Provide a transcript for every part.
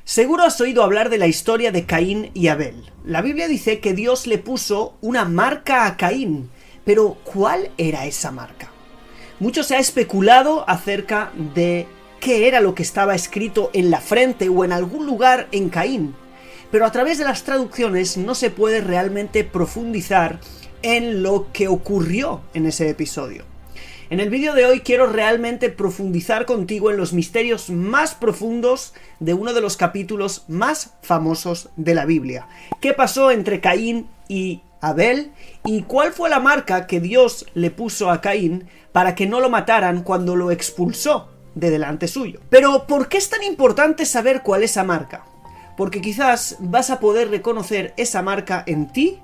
Seguro has oído hablar de la historia de Caín y Abel. La Biblia dice que Dios le puso una marca a Caín, pero ¿cuál era esa marca? Mucho se ha especulado acerca de qué era lo que estaba escrito en la frente o en algún lugar en Caín, pero a través de las traducciones no se puede realmente profundizar en lo que ocurrió en ese episodio. En el vídeo de hoy quiero realmente profundizar contigo en los misterios más profundos de uno de los capítulos más famosos de la Biblia. ¿Qué pasó entre Caín y Abel? ¿Y cuál fue la marca que Dios le puso a Caín para que no lo mataran cuando lo expulsó de delante suyo? Pero ¿por qué es tan importante saber cuál es esa marca? Porque quizás vas a poder reconocer esa marca en ti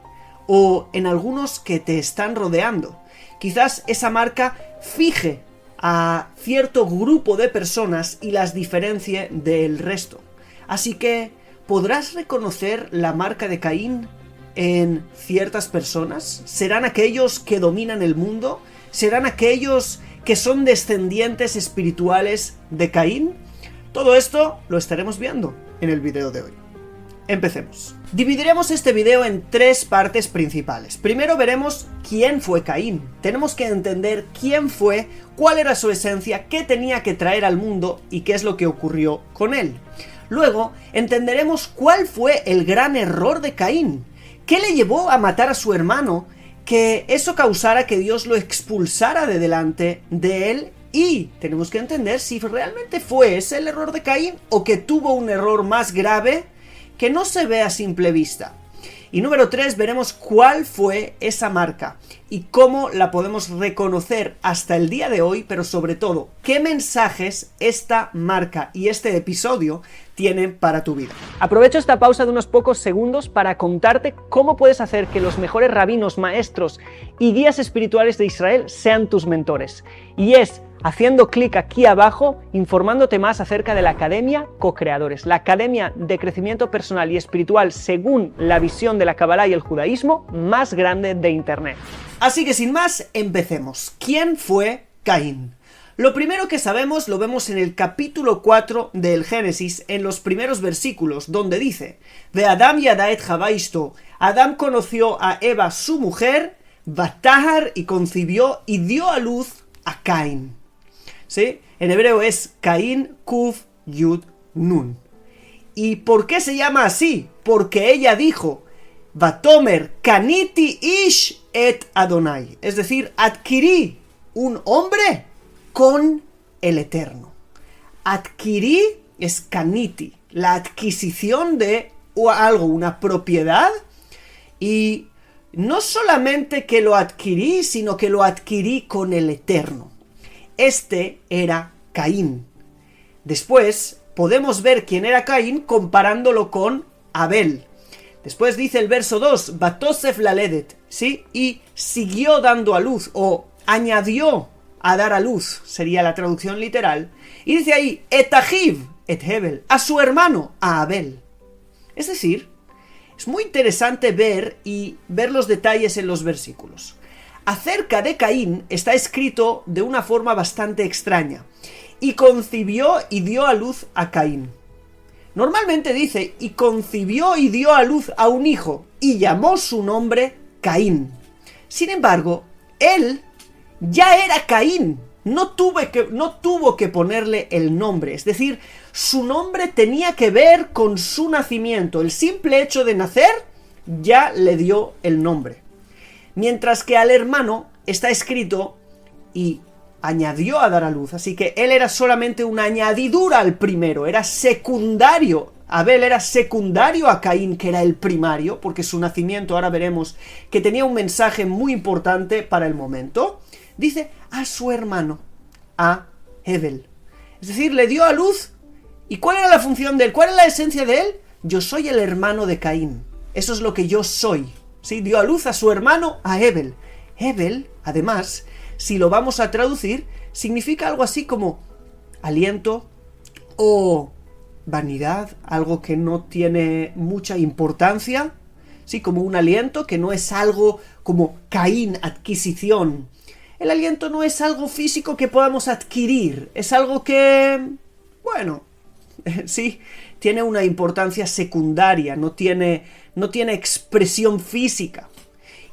o en algunos que te están rodeando. Quizás esa marca fije a cierto grupo de personas y las diferencie del resto. Así que, ¿podrás reconocer la marca de Caín en ciertas personas? ¿Serán aquellos que dominan el mundo? ¿Serán aquellos que son descendientes espirituales de Caín? Todo esto lo estaremos viendo en el video de hoy. Empecemos. Dividiremos este video en tres partes principales. Primero veremos quién fue Caín. Tenemos que entender quién fue, cuál era su esencia, qué tenía que traer al mundo y qué es lo que ocurrió con él. Luego entenderemos cuál fue el gran error de Caín. ¿Qué le llevó a matar a su hermano? Que eso causara que Dios lo expulsara de delante de él. Y tenemos que entender si realmente fue ese el error de Caín o que tuvo un error más grave que no se ve a simple vista. Y número 3, veremos cuál fue esa marca y cómo la podemos reconocer hasta el día de hoy, pero sobre todo, qué mensajes esta marca y este episodio tienen para tu vida. Aprovecho esta pausa de unos pocos segundos para contarte cómo puedes hacer que los mejores rabinos, maestros y guías espirituales de Israel sean tus mentores. Y es haciendo clic aquí abajo, informándote más acerca de la Academia Co-Creadores, la academia de crecimiento personal y espiritual según la visión de la Kabbalah y el judaísmo más grande de Internet. Así que sin más, empecemos. ¿Quién fue Caín? Lo primero que sabemos lo vemos en el capítulo 4 del Génesis, en los primeros versículos, donde dice: de Adam yada et Java ishto. Adán conoció a Eva, su mujer, Batahar, y concibió y dio a luz a Caín. ¿Sí? En hebreo es Caín, Kuf, Yud, Nun. ¿Y por qué se llama así? Porque ella dijo: Vatomer, Kaniti ish et Adonai. Es decir, adquirí un hombre con el Eterno. Adquirí es Kaniti, la adquisición de algo, una propiedad. Y no solamente que lo adquirí, sino que lo adquirí con el Eterno. Este era Caín. Después podemos ver quién era Caín comparándolo con Abel. Después dice el verso 2, Batosef laledet, ¿sí? Y siguió dando a luz, o añadió a dar a luz, sería la traducción literal. Y dice ahí, et ahiv, et Hebel, a su hermano, a Abel. Es decir, es muy interesante ver los detalles en los versículos. Acerca de Caín está escrito de una forma bastante extraña. Y concibió y dio a luz a Caín. Normalmente dice, y concibió y dio a luz a un hijo, y llamó su nombre Caín. Sin embargo, él ya era Caín. No tuvo que ponerle el nombre. Es decir, su nombre tenía que ver con su nacimiento. El simple hecho de nacer ya le dio el nombre. Mientras que al hermano está escrito y añadió a dar a luz. Así que él era solamente una añadidura al primero, era secundario. Abel era secundario a Caín, que era el primario, porque su nacimiento, ahora veremos, que tenía un mensaje muy importante para el momento. Dice a su hermano, a Hebel. Es decir, le dio a luz. ¿Y cuál era la función de él? ¿Cuál es la esencia de él? Yo soy el hermano de Caín. Eso es lo que yo soy. ¿Sí? Dio a luz a su hermano, a Hebel. Hebel, además, si lo vamos a traducir, significa algo así como aliento o vanidad, algo que no tiene mucha importancia, ¿sí? Como un aliento, que no es algo como Caín, adquisición. El aliento no es algo físico que podamos adquirir, es algo que, bueno, sí, tiene una importancia secundaria, no tiene expresión física.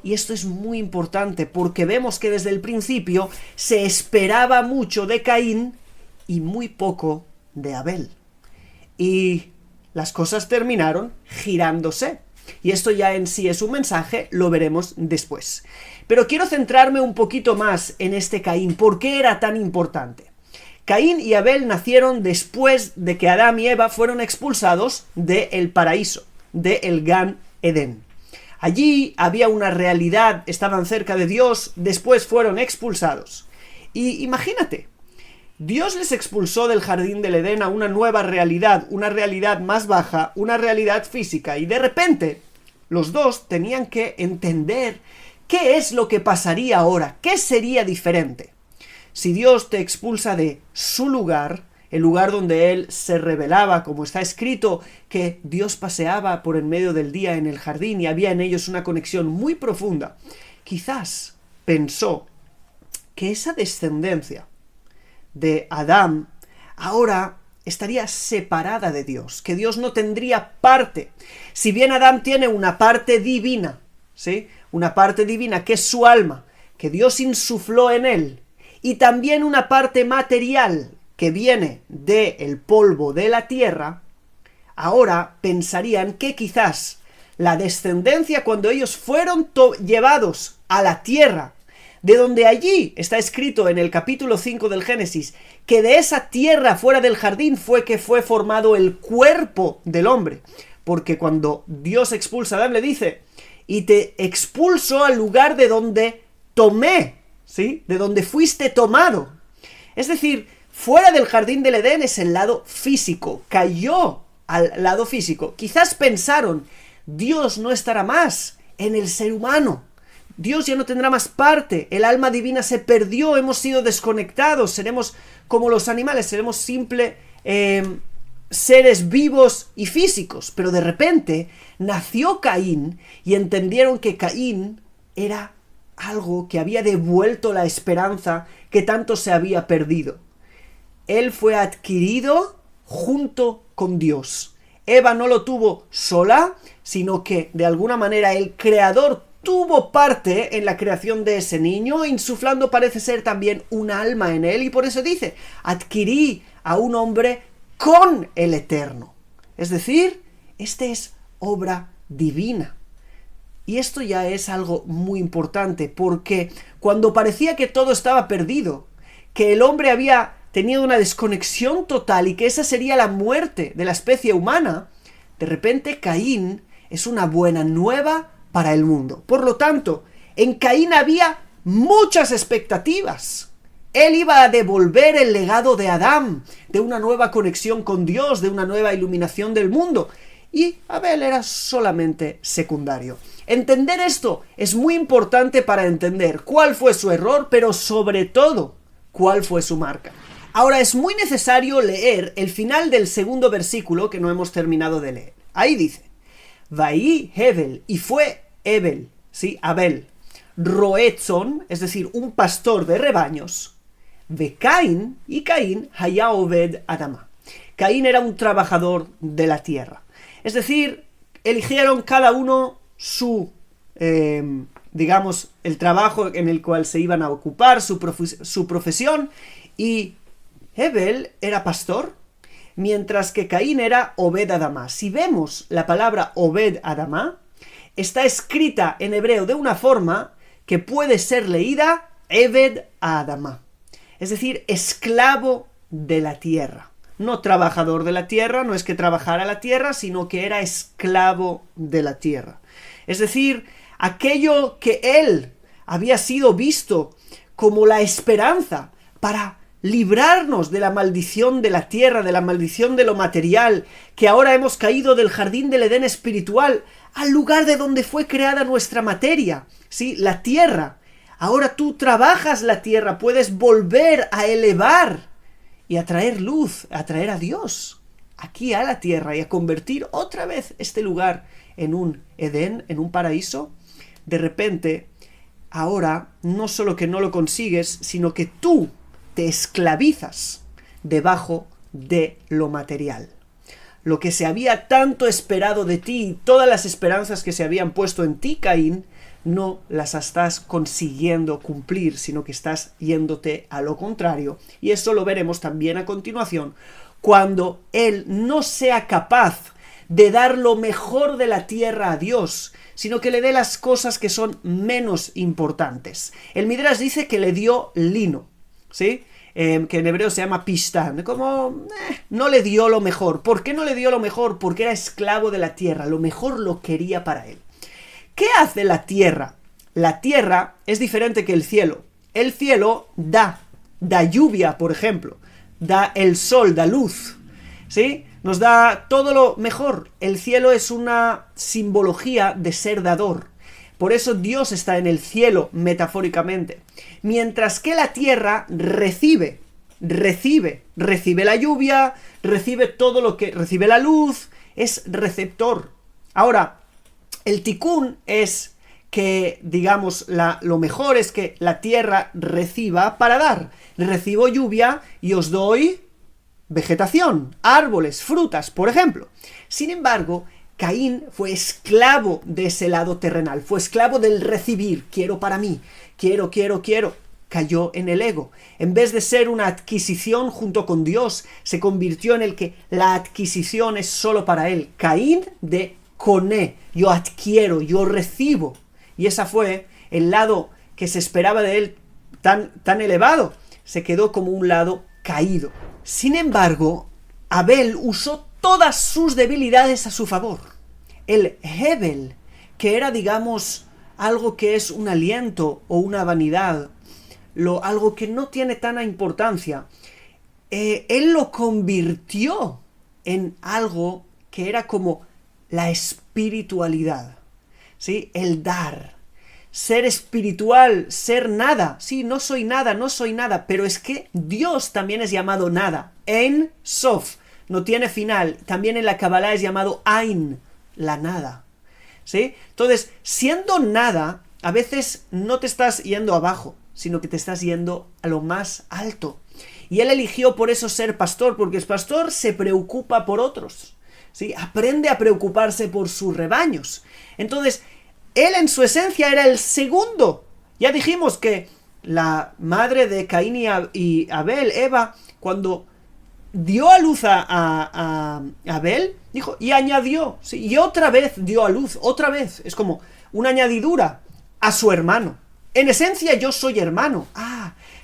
Y esto es muy importante porque vemos que desde el principio se esperaba mucho de Caín y muy poco de Abel. Y las cosas terminaron girándose. Y esto ya en sí es un mensaje, lo veremos después. Pero quiero centrarme un poquito más en este Caín. ¿Por qué era tan importante? Caín y Abel nacieron después de que Adán y Eva fueron expulsados del paraíso, del Gan Edén. Allí había una realidad, estaban cerca de Dios, después fueron expulsados. Y imagínate, Dios les expulsó del jardín del Edén a una nueva realidad, una realidad más baja, una realidad física, y de repente los dos tenían que entender qué es lo que pasaría ahora, qué sería diferente. Si Dios te expulsa de su lugar, el lugar donde Él se revelaba, como está escrito, que Dios paseaba por en medio del día en el jardín y había en ellos una conexión muy profunda, quizás pensó que esa descendencia de Adán ahora estaría separada de Dios, que Dios no tendría parte. Si bien Adán tiene una parte divina, ¿sí? Una parte divina que es su alma, que Dios insufló en él, y también una parte material que viene del polvo de la tierra, ahora pensarían que quizás la descendencia, cuando ellos fueron llevados a la tierra, de donde allí está escrito en el capítulo 5 del Génesis, que de esa tierra fuera del jardín fue que fue formado el cuerpo del hombre, porque cuando Dios expulsa a Adán le dice, y te expulso al lugar de donde tomé, ¿sí? De donde fuiste tomado. Es decir, fuera del jardín del Edén es el lado físico, cayó al lado físico. Quizás pensaron, Dios no estará más en el ser humano, Dios ya no tendrá más parte, el alma divina se perdió, hemos sido desconectados, seremos como los animales, seremos simples seres vivos y físicos. Pero de repente nació Caín y entendieron que Caín era algo que había devuelto la esperanza que tanto se había perdido. Él fue adquirido junto con Dios. Eva no lo tuvo sola, sino que de alguna manera el Creador tuvo parte en la creación de ese niño, insuflando parece ser también un alma en él, y por eso dice, adquirí a un hombre con el Eterno. Es decir, este es obra divina. Y esto ya es algo muy importante, porque cuando parecía que todo estaba perdido, que el hombre había tenido una desconexión total y que esa sería la muerte de la especie humana, de repente Caín es una buena nueva para el mundo. Por lo tanto, en Caín había muchas expectativas. Él iba a devolver el legado de Adán, de una nueva conexión con Dios, de una nueva iluminación del mundo. Y Abel era solamente secundario. Entender esto es muy importante para entender cuál fue su error, pero sobre todo, cuál fue su marca. Ahora es muy necesario leer el final del segundo versículo que no hemos terminado de leer. Ahí dice, Vaí Hebel, y fue Hebel, ¿sí? Abel, Roetzon, es decir, un pastor de rebaños, ve Caín, y Caín, Hayá Obed Adama. Caín era un trabajador de la tierra. Es decir, eligieron cada uno su, digamos, el trabajo en el cual se iban a ocupar, su profesión, y Hebel era pastor, mientras que Caín era Obed Adama. Si vemos la palabra Obed Adama, está escrita en hebreo de una forma que puede ser leída Ebed Adama, es decir, esclavo de la tierra. No trabajador de la tierra, no es que trabajara la tierra, sino que era esclavo de la tierra. Es decir, aquello que él había sido visto como la esperanza para librarnos de la maldición de la tierra, de la maldición de lo material, que ahora hemos caído del jardín del Edén espiritual al lugar de donde fue creada nuestra materia, ¿sí? La tierra. Ahora tú trabajas la tierra, puedes volver a elevar y a traer luz, a traer a Dios aquí a la tierra y a convertir otra vez este lugar en un Edén, en un paraíso. De repente, ahora no solo que no lo consigues, sino que tú te esclavizas debajo de lo material. lo que se había tanto esperado de ti, todas las esperanzas que se habían puesto en ti, Caín, no las estás consiguiendo cumplir, sino que estás yéndote a lo contrario. Y eso lo veremos también a continuación, cuando él no sea capaz de dar lo mejor de la tierra a Dios, sino que le dé las cosas que son menos importantes. El Midrash dice que le dio lino, ¿sí? Que en hebreo se llama pishtán, como no le dio lo mejor. ¿Por qué no le dio lo mejor? Porque era esclavo de la tierra, lo mejor lo quería para él. ¿Qué hace la tierra? La tierra es diferente que el cielo. El cielo da lluvia, por ejemplo, da el sol, da luz, ¿sí? Nos da todo lo mejor. El cielo es una simbología de ser dador. Por eso Dios está en el cielo, metafóricamente. Mientras que la tierra recibe la lluvia, recibe todo lo que... recibe la luz, es receptor. Ahora, el tikún es que, digamos, lo mejor es que la tierra reciba para dar. Recibo lluvia y os doy vegetación, árboles, frutas, por ejemplo. Sin embargo, Caín fue esclavo de ese lado terrenal, fue esclavo del recibir, quiero para mí, quiero. Cayó en el ego. En vez de ser una adquisición junto con Dios, se convirtió en el que la adquisición es solo para él. Caín de coné, yo adquiero, yo recibo. Y ese fue el lado que se esperaba de él tan elevado. Se quedó como un lado caído. Sin embargo, Abel usó todas sus debilidades a su favor. El Hebel, que era, digamos, algo que es un aliento o una vanidad, algo que no tiene tanta importancia, él lo convirtió en algo que era como la espiritualidad, ¿sí? El dar, ser espiritual, ser nada. Sí, no soy nada, pero es que Dios también es llamado nada. En Sof, no tiene final. También en la Kabbalah es llamado Ain, la nada, ¿sí? Entonces, siendo nada, a veces no te estás yendo abajo, sino que te estás yendo a lo más alto. Y él eligió por eso ser pastor, porque el pastor se preocupa por otros, ¿sí? Aprende a preocuparse por sus rebaños. Entonces, él en su esencia era el segundo. Ya dijimos que la madre de Caín y Abel, Eva, cuando dio a luz a Abel, dijo, y añadió, ¿sí? Y otra vez dio a luz, otra vez. Es como una añadidura a su hermano. En esencia yo soy hermano.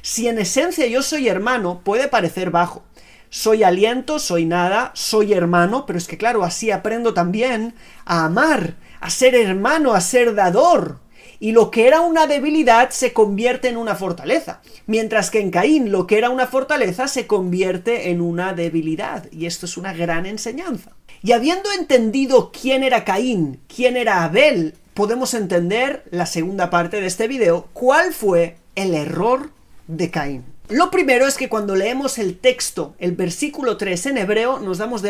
Si en esencia yo soy hermano, puede parecer bajo. Soy aliento, soy nada, soy hermano, pero es que claro, así aprendo también a amar, a ser hermano, a ser dador. Y lo que era una debilidad se convierte en una fortaleza. Mientras que en Caín lo que era una fortaleza se convierte en una debilidad. Y esto es una gran enseñanza. Y habiendo entendido quién era Caín, quién era Abel, podemos entender la segunda parte de este video, cuál fue el error de Caín. Lo primero es que cuando leemos el texto, el versículo 3 en hebreo, nos damos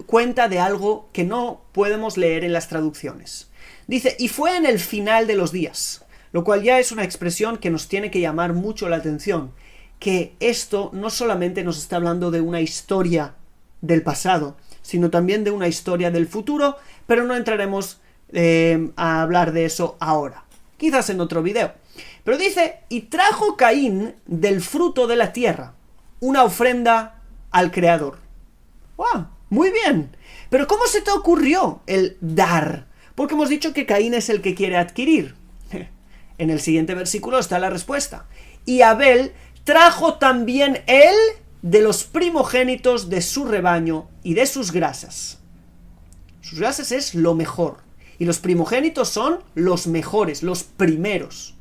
cuenta de algo que no podemos leer en las traducciones. Dice, y fue en el final de los días, lo cual ya es una expresión que nos tiene que llamar mucho la atención, que esto no solamente nos está hablando de una historia del pasado, sino también de una historia del futuro, pero no entraremos a hablar de eso ahora, quizás en otro video. Pero dice, y trajo Caín del fruto de la tierra una ofrenda al Creador. ¡Wow! Muy bien. Pero ¿cómo se te ocurrió el dar? Porque hemos dicho que Caín es el que quiere adquirir. En el siguiente versículo está la respuesta. Y Abel trajo también él de los primogénitos de su rebaño y de sus grasas. Sus grasas es lo mejor. Y los primogénitos son los mejores, los primeros.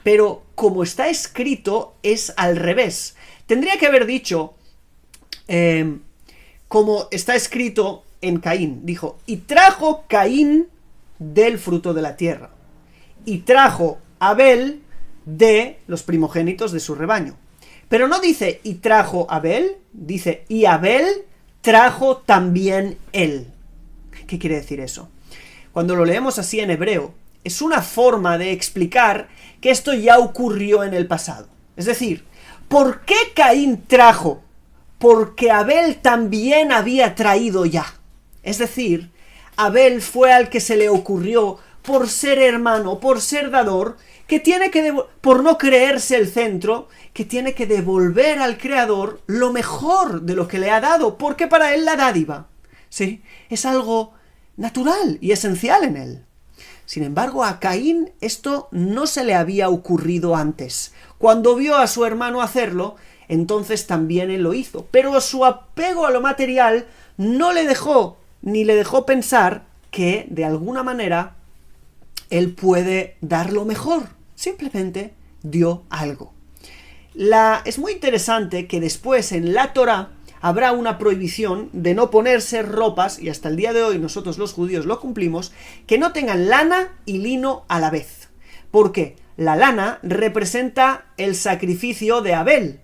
Pero como está escrito, es al revés. Tendría que haber dicho, como está escrito en Caín. Dijo, y trajo Caín del fruto de la tierra. Y trajo Abel de los primogénitos de su rebaño. Pero no dice, y trajo Abel, dice, y Abel trajo también él. ¿Qué quiere decir eso? Cuando lo leemos así en hebreo, es una forma de explicar que esto ya ocurrió en el pasado. Es decir, ¿por qué Caín trajo? porque Abel también había traído ya. Es decir, Abel fue al que se le ocurrió, por ser hermano, por ser dador, que tiene que por no creerse el centro, que tiene que devolver al Creador lo mejor de lo que le ha dado, porque para él la dádiva, ¿sí?, es algo natural y esencial en él. Sin embargo, a Caín esto no se le había ocurrido antes. Cuando vio a su hermano hacerlo, entonces también él lo hizo. Pero su apego a lo material no le dejó, ni le dejó pensar que, de alguna manera, él puede dar lo mejor. Simplemente dio algo. Es muy interesante que después en la Torá habrá una prohibición de no ponerse ropas, y hasta el día de hoy nosotros los judíos lo cumplimos, que no tengan lana y lino a la vez. ¿Por qué? La lana representa el sacrificio de Abel,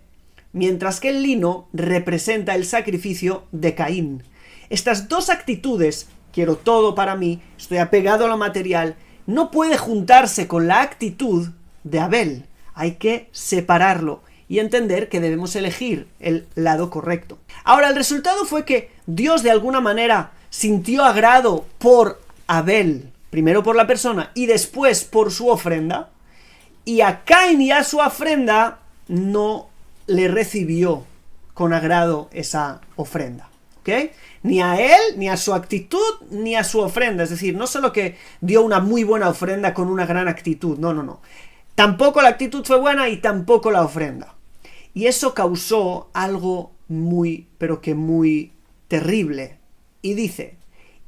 mientras que el lino representa el sacrificio de Caín. Estas dos actitudes, quiero todo para mí, estoy apegado a lo material, no puede juntarse con la actitud de Abel. Hay que separarlo y entender que debemos elegir el lado correcto. Ahora, el resultado fue que Dios de alguna manera sintió agrado por Abel, primero por la persona y después por su ofrenda, y a Caín y a su ofrenda no le recibió con agrado esa ofrenda. ¿Ok? Ni a él, ni a su actitud, ni a su ofrenda. Es decir, no solo que dio una muy buena ofrenda con una gran actitud, no. Tampoco la actitud fue buena y tampoco la ofrenda. Y eso causó algo muy, pero que muy terrible. Y dice,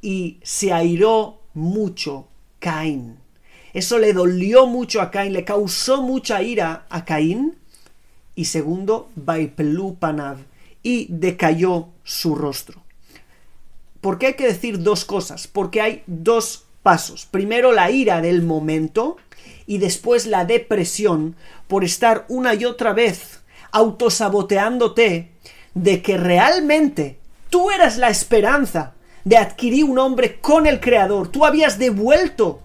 y se airó mucho Caín. Eso le dolió mucho a Caín, le causó mucha ira a Caín. Y segundo, vaipelu panav, y decayó su rostro. ¿Por qué hay que decir dos cosas? Porque hay dos pasos. Primero, la ira del momento, y después la depresión por estar una y otra vez autosaboteándote de que realmente tú eras la esperanza de adquirir un hombre con el Creador. Tú habías devuelto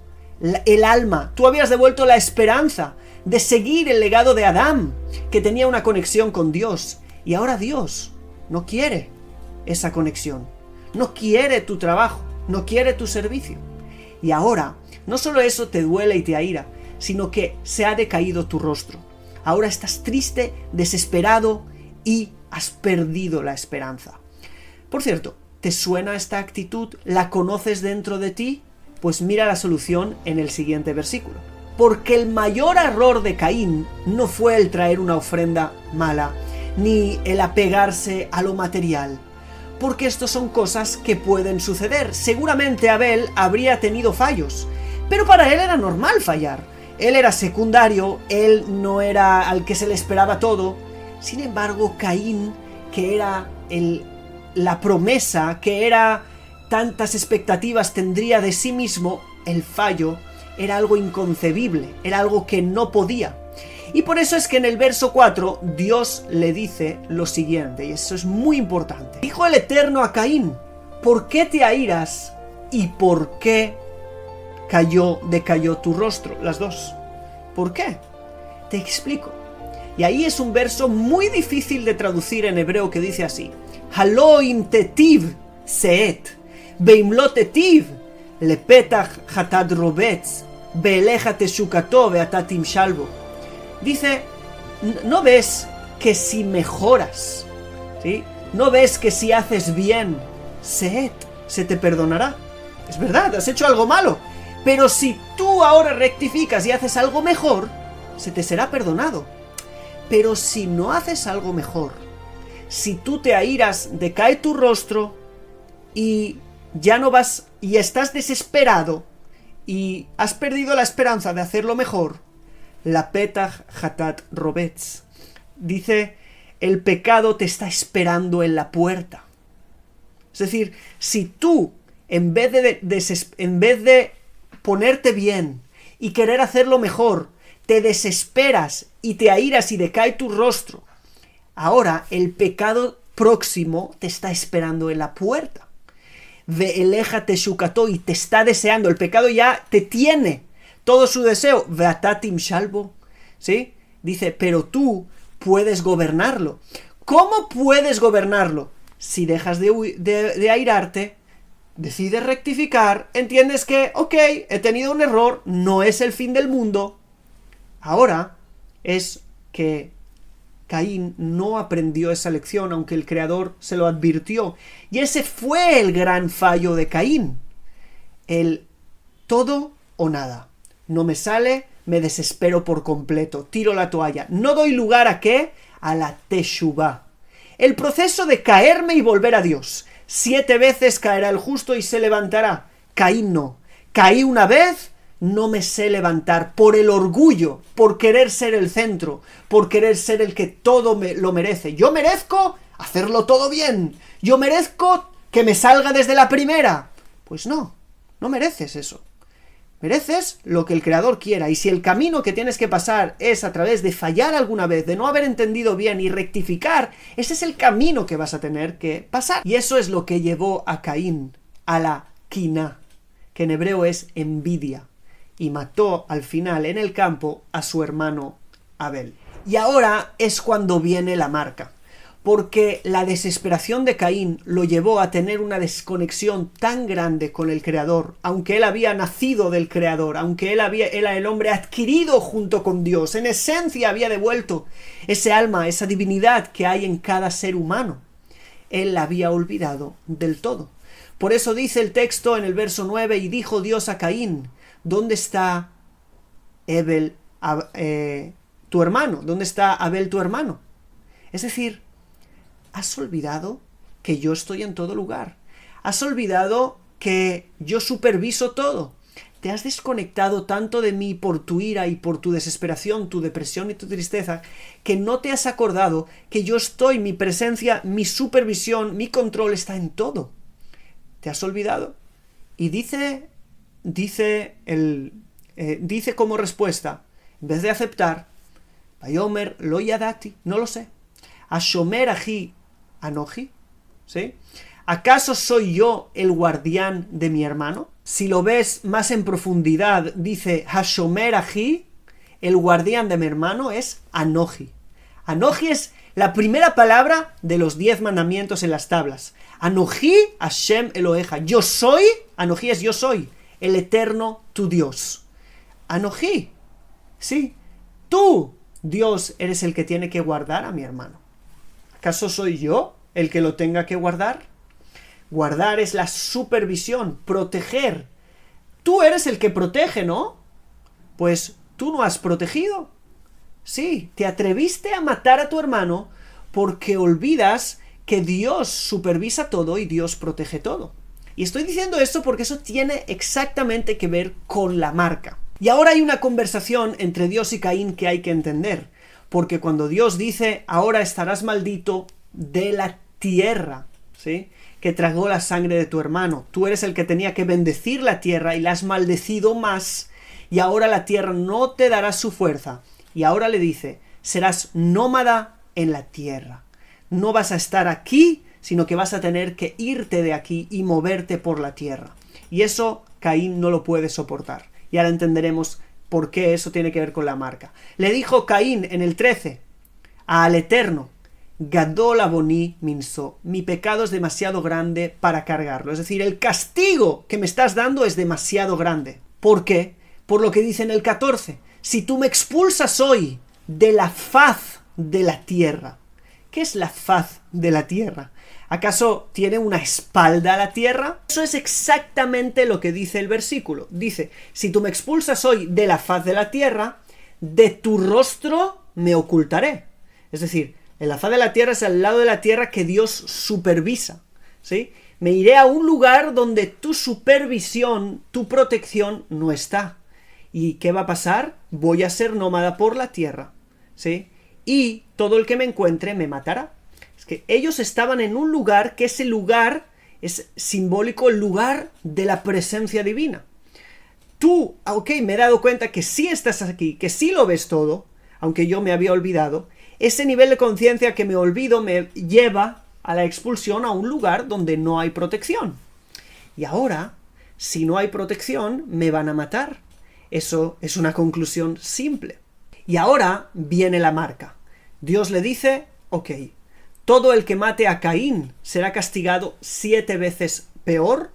el alma, tú habías devuelto la esperanza de seguir el legado de Adán, que tenía una conexión con Dios. Y ahora Dios no quiere esa conexión, no quiere tu trabajo, no quiere tu servicio. Y ahora, no solo eso te duele y te aira, sino que se ha decaído tu rostro. Ahora estás triste, desesperado y has perdido la esperanza. Por cierto, ¿te suena esta actitud? ¿La conoces dentro de ti? Pues mira la solución en el siguiente versículo. Porque el mayor error de Caín no fue el traer una ofrenda mala, ni el apegarse a lo material, porque estos son cosas que pueden suceder. Seguramente Abel habría tenido fallos, pero para él era normal fallar. Él era secundario, él no era al que se le esperaba todo. Sin embargo, Caín, que era la promesa, que era tantas expectativas tendría de sí mismo, el fallo era algo inconcebible, era algo que no podía. Y por eso es que en el verso 4 Dios le dice lo siguiente, y eso es muy importante. Dijo el Eterno a Caín, ¿por qué te airas y por qué decayó tu rostro? Las dos. ¿Por qué? Te explico. Y ahí es un verso muy difícil de traducir en hebreo que dice así: Halo im tetiv seet, beim lo tetiv lepetach hatad robetz, beeleja teshukato veata timshalbo. Dice, ¿no ves que si mejoras, ¿sí?, no ves que si haces bien, seet, se te perdonará? Es verdad, has hecho algo malo, pero si tú ahora rectificas y haces algo mejor, se te será perdonado. Pero si no haces algo mejor, si tú te airas, decae tu rostro y ya no vas, y estás desesperado y has perdido la esperanza de hacerlo mejor, la petach hatat robetz. Dice, el pecado te está esperando en la puerta. Es decir, si tú, en vez de ponerte bien y querer hacerlo mejor, te desesperas y te airas y decae tu rostro, ahora el pecado próximo te está esperando en la puerta. Veeleja teshukato, y te está deseando. El pecado ya te tiene todo su deseo. Veata timshalbo, ¿sí? Dice, pero tú puedes gobernarlo. ¿Cómo puedes gobernarlo? Si dejas de airarte, decides rectificar, entiendes que, ok, he tenido un error, no es el fin del mundo. Ahora es que Caín no aprendió esa lección, aunque el Creador se lo advirtió. Y ese fue el gran fallo de Caín. El todo o nada. No me sale, me desespero por completo, tiro la toalla. No doy lugar ¿a qué? A la teshuvá. El proceso de caerme y volver a Dios. 7 veces caerá el justo y se levantará. Caín no. Caí una vez, no me sé levantar por el orgullo, por querer ser el centro, por querer ser el que todo lo merece. Yo merezco hacerlo todo bien. Yo merezco que me salga desde la primera. Pues no mereces eso. Mereces lo que el Creador quiera, y si el camino que tienes que pasar es a través de fallar alguna vez, de no haber entendido bien y rectificar, ese es el camino que vas a tener que pasar. Y eso es lo que llevó a Caín a la quiná, que en hebreo es envidia, y mató al final en el campo a su hermano Abel. Y ahora es cuando viene la marca, porque la desesperación de Caín lo llevó a tener una desconexión tan grande con el Creador, aunque él había nacido del Creador, aunque él era el hombre adquirido junto con Dios, en esencia había devuelto ese alma, esa divinidad que hay en cada ser humano. Él la había olvidado del todo. Por eso dice el texto en el verso 9, y dijo Dios a Caín, ¿dónde está Abel, tu hermano? ¿Dónde está Abel tu hermano? Es decir, ¿has olvidado que yo estoy en todo lugar? ¿Has olvidado que yo superviso todo? ¿Te has desconectado tanto de mí por tu ira y por tu desesperación, tu depresión y tu tristeza, que no te has acordado que yo estoy, mi presencia, mi supervisión, mi control está en todo? ¿Te has olvidado? Y dice como respuesta, en vez de aceptar, Vayomer lo yadati, no lo sé. Ashomer aji Anoji, ¿sí? ¿Acaso soy yo el guardián de mi hermano? Si lo ves más en profundidad, dice Hashomer aji, el guardián de mi hermano es Anoji. Anoji es la primera palabra de los 10 mandamientos en las tablas. Anoji Hashem Eloheja. Yo soy, Anoji es yo soy, el eterno tu Dios. Anoji, sí, tú, Dios, eres el que tiene que guardar a mi hermano. ¿Acaso soy yo el que lo tenga que guardar? Guardar es la supervisión, proteger. Tú eres el que protege, ¿no? Pues tú no has protegido. Sí, te atreviste a matar a tu hermano porque olvidas que Dios supervisa todo y Dios protege todo. Y estoy diciendo esto porque eso tiene exactamente que ver con la marca. Y ahora hay una conversación entre Dios y Caín que hay que entender. Porque cuando Dios dice, ahora estarás maldito de la tierra, ¿sí?, que tragó la sangre de tu hermano. Tú eres el que tenía que bendecir la tierra y la has maldecido más, y ahora la tierra no te dará su fuerza. Y ahora le dice, serás nómada en la tierra. No vas a estar aquí, sino que vas a tener que irte de aquí y moverte por la tierra. Y eso Caín no lo puede soportar. Y ahora entenderemos por qué eso tiene que ver con la marca. Le dijo Caín en el 13 al Eterno, Gadol aboní minso, mi pecado es demasiado grande para cargarlo. Es decir, el castigo que me estás dando es demasiado grande. ¿Por qué? Por lo que dice en el 14, si tú me expulsas hoy de la faz de la tierra. ¿Qué es la faz de la tierra? ¿Acaso tiene una espalda la tierra? Eso es exactamente lo que dice el versículo. Dice, si tú me expulsas hoy de la faz de la tierra, de tu rostro me ocultaré. Es decir, en la faz de la tierra es al lado de la tierra que Dios supervisa, ¿sí? Me iré a un lugar donde tu supervisión, tu protección no está. ¿Y qué va a pasar? Voy a ser nómada por la tierra, ¿sí? Y todo el que me encuentre me matará. Es que ellos estaban en un lugar que ese lugar es simbólico, el lugar de la presencia divina. Tú, ok, me he dado cuenta que sí estás aquí, que sí lo ves todo, aunque yo me había olvidado. Ese nivel de conciencia que me olvido me lleva a la expulsión a un lugar donde no hay protección. Y ahora, si no hay protección, me van a matar. Eso es una conclusión simple. Y ahora viene la marca. Dios le dice, ok, todo el que mate a Caín será castigado 7 veces peor,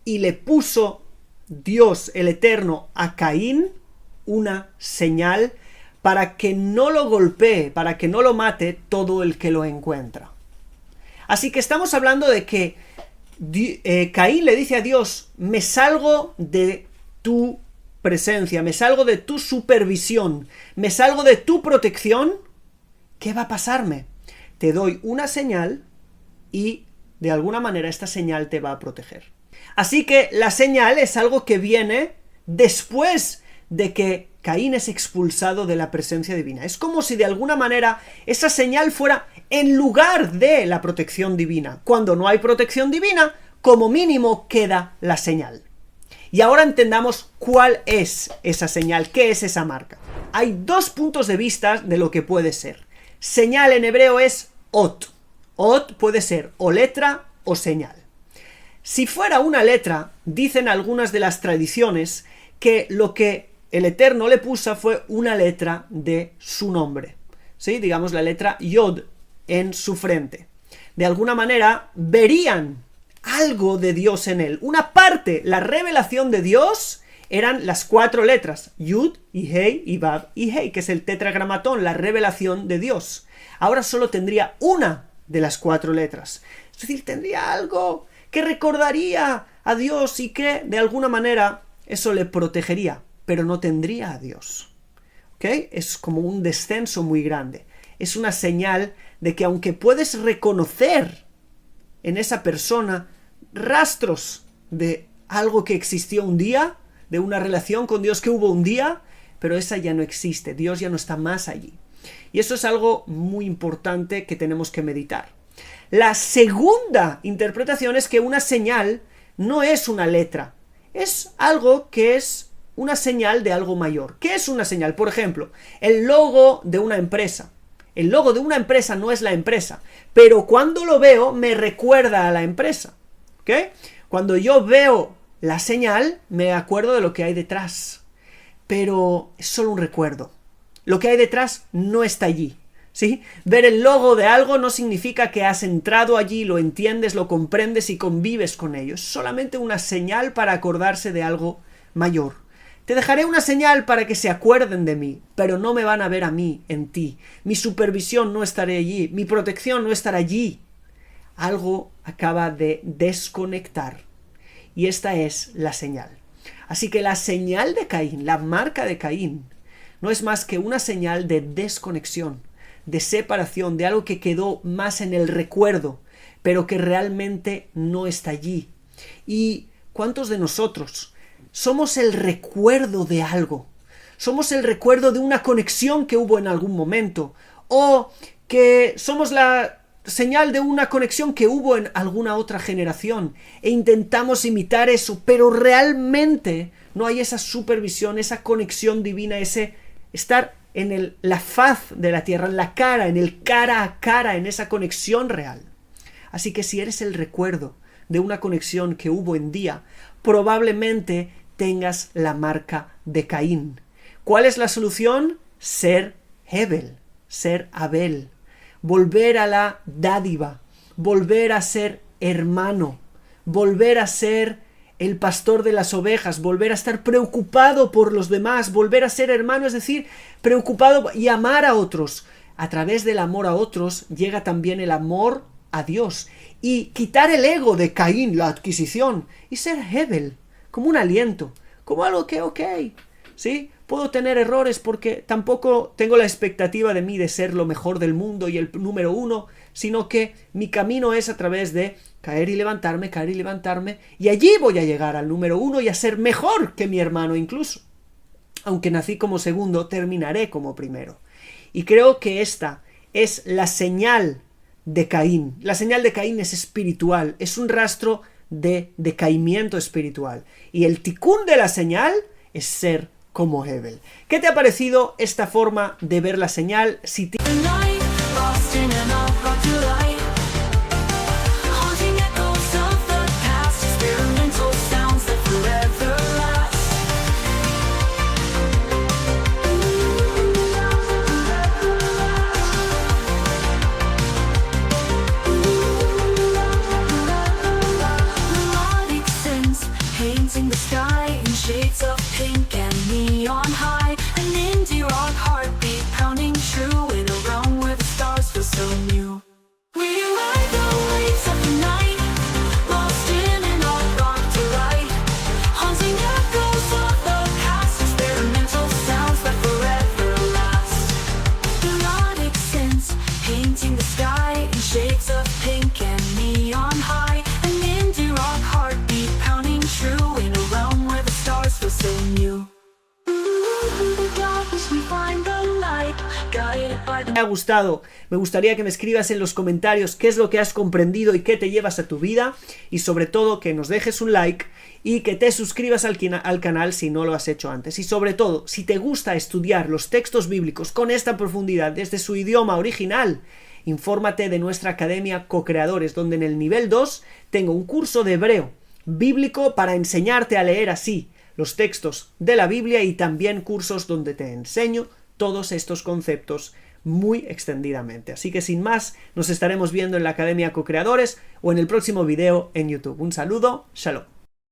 y le puso Dios el Eterno a Caín una señal para que no lo golpee, para que no lo mate todo el que lo encuentra. Así que estamos hablando de que Caín le dice a Dios: me salgo de tu presencia, me salgo de tu supervisión, me salgo de tu protección. ¿Qué va a pasarme? Te doy una señal y de alguna manera esta señal te va a proteger. Así que la señal es algo que viene después de que Caín es expulsado de la presencia divina. Es como si de alguna manera esa señal fuera en lugar de la protección divina. Cuando no hay protección divina, como mínimo queda la señal. Y ahora entendamos cuál es esa señal, qué es esa marca. Hay 2 puntos de vista de lo que puede ser. Señal en hebreo es ot. Ot puede ser o letra o señal. Si fuera una letra, dicen algunas de las tradiciones que lo que el Eterno le puso fue una letra de su nombre. ¿Sí? Digamos la letra Yod en su frente. De alguna manera verían algo de Dios en él. Una parte, la revelación de Dios, eran las 4 letras, Yud, y Hei, y Vav, y Hei, que es el tetragramatón, la revelación de Dios. Ahora solo tendría una de las 4 letras. Es decir, tendría algo que recordaría a Dios y que, de alguna manera, eso le protegería, pero no tendría a Dios. ¿Ok? Es como un descenso muy grande. Es una señal de que aunque puedes reconocer en esa persona rastros de algo que existió un día, de una relación con Dios que hubo un día, pero esa ya no existe, Dios ya no está más allí. Y eso es algo muy importante que tenemos que meditar. La segunda interpretación es que una señal no es una letra, es algo que es una señal de algo mayor. ¿Qué es una señal? Por ejemplo, el logo de una empresa. El logo de una empresa no es la empresa, pero cuando lo veo me recuerda a la empresa. ¿Ok? Cuando yo veo la señal, me acuerdo de lo que hay detrás. Pero es solo un recuerdo. Lo que hay detrás no está allí. ¿Sí? Ver el logo de algo no significa que has entrado allí, lo entiendes, lo comprendes y convives con ello. Es solamente una señal para acordarse de algo mayor. Te dejaré una señal para que se acuerden de mí, pero no me van a ver a mí en ti. Mi supervisión no estará allí, mi protección no estará allí. Algo acaba de desconectar. Y esta es la señal. Así que la señal de Caín, la marca de Caín, no es más que una señal de desconexión, de separación, de algo que quedó más en el recuerdo, pero que realmente no está allí. ¿Y cuántos de nosotros somos el recuerdo de algo? Somos el recuerdo de una conexión que hubo en algún momento, o que somos la señal de una conexión que hubo en alguna otra generación e intentamos imitar eso, pero realmente no hay esa supervisión, esa conexión divina, ese estar en la faz de la tierra, en la cara, en el cara a cara, en esa conexión real. Así que si eres el recuerdo de una conexión que hubo en día, probablemente tengas la marca de Caín. ¿Cuál es la solución? Ser Hebel, ser Abel. Volver a la dádiva, volver a ser hermano, volver a ser el pastor de las ovejas, volver a estar preocupado por los demás, volver a ser hermano, es decir, preocupado y amar a otros. A través del amor a otros llega también el amor a Dios. Y quitar el ego de Caín, la adquisición, y ser Hebel, como un aliento, como algo que, ok, ¿sí? Puedo tener errores porque tampoco tengo la expectativa de mí de ser lo mejor del mundo y el número 1, sino que mi camino es a través de caer y levantarme, y allí voy a llegar al número 1 y a ser mejor que mi hermano incluso. Aunque nací como segundo, terminaré como primero. Y creo que esta es la señal de Caín. La señal de Caín es espiritual, es un rastro de decaimiento espiritual. Y el ticún de la señal es ser como Hebel. ¿Qué te ha parecido esta forma de ver la señal? Si te... painting the sky in shades of pink and neon high. An indie rock heartbeat pounding true in a realm where the stars feel so new. We ride the waves of the night, lost in an art rock delight. Haunting echoes of the past, experimental sounds that forever last. Melodic synths painting the sky in shades of pink and neon high. An indie rock heartbeat pounding true in a realm where the stars feel so new. Through the darkness we find the light, guided by the... ¿Te ha gustado? Me gustaría que me escribas en los comentarios qué es lo que has comprendido y qué te llevas a tu vida, y sobre todo que nos dejes un like y que te suscribas al canal si no lo has hecho antes. Y sobre todo, si te gusta estudiar los textos bíblicos con esta profundidad desde su idioma original, infórmate de nuestra academia Co-Creadores, donde en el nivel 2 tengo un curso de hebreo bíblico para enseñarte a leer así los textos de la Biblia, y también cursos donde te enseño todos estos conceptos muy extendidamente. Así que sin más, nos estaremos viendo en la Academia Co-Creadores o en el próximo video en YouTube. Un saludo, shalom.